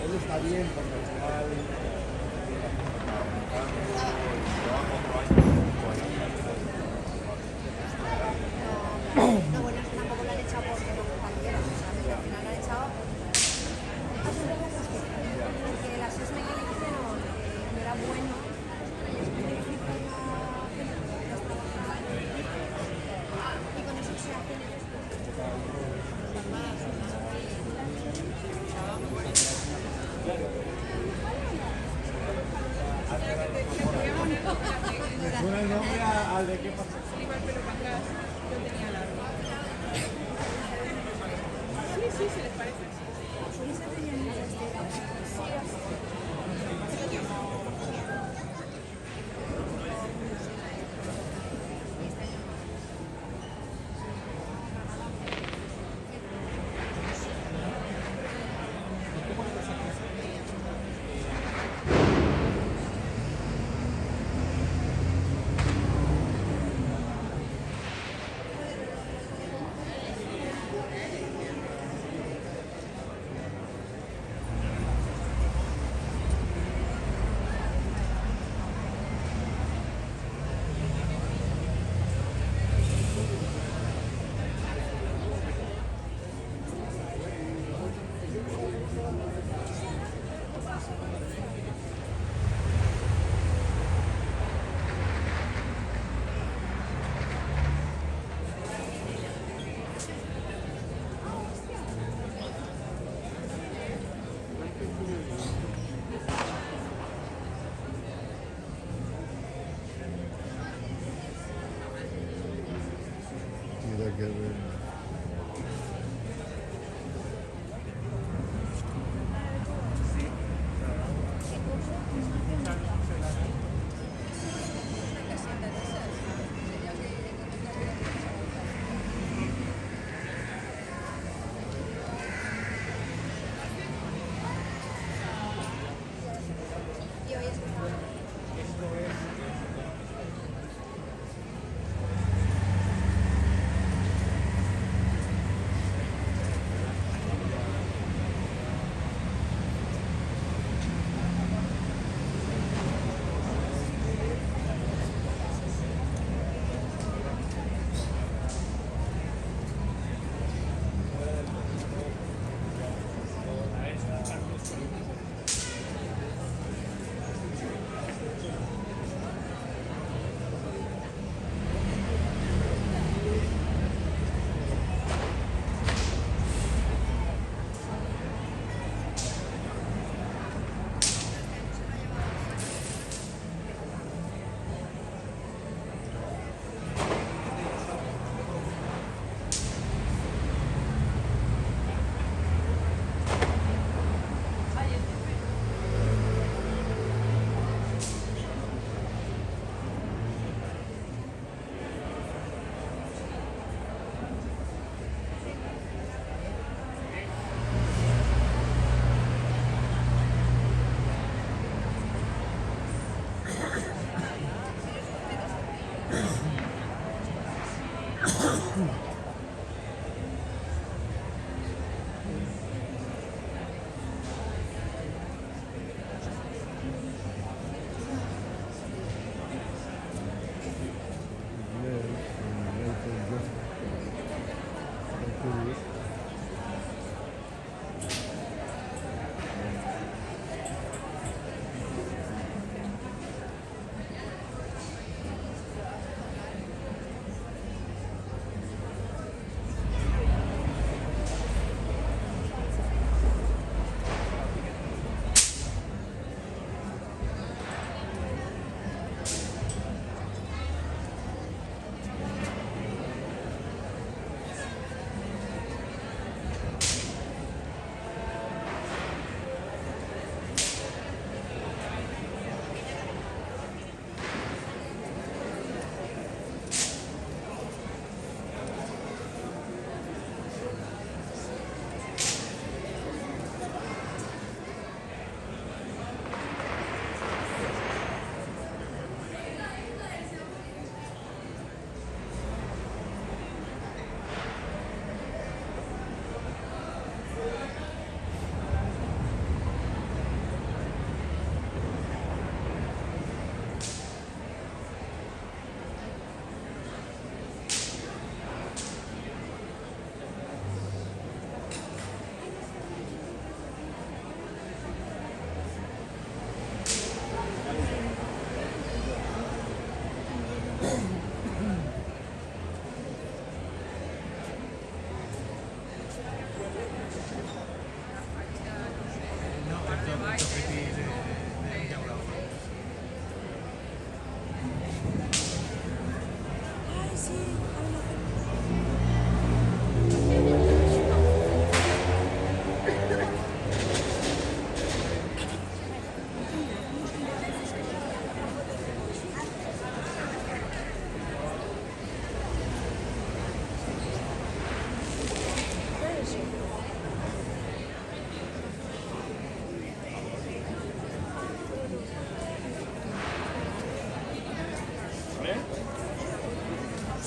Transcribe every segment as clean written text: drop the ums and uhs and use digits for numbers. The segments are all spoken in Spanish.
él está bien porque al final No, bueno, es que tampoco lo han echado porque no cualquiera, ¿sabes? Al final lo han echado a sus reglas es porque el assessment que le hicieron no era bueno. Y con eso se hacen ellos suena el nombre al de qué pasa. Iba el pelo para atrás, yo tenía largo. Sí, sí, se les parece.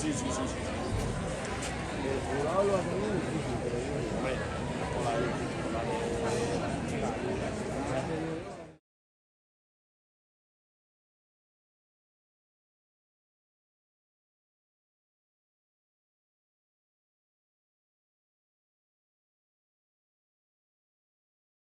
Sí, sí, sí, sí. El jurado lo hace muy difícil, pero bueno.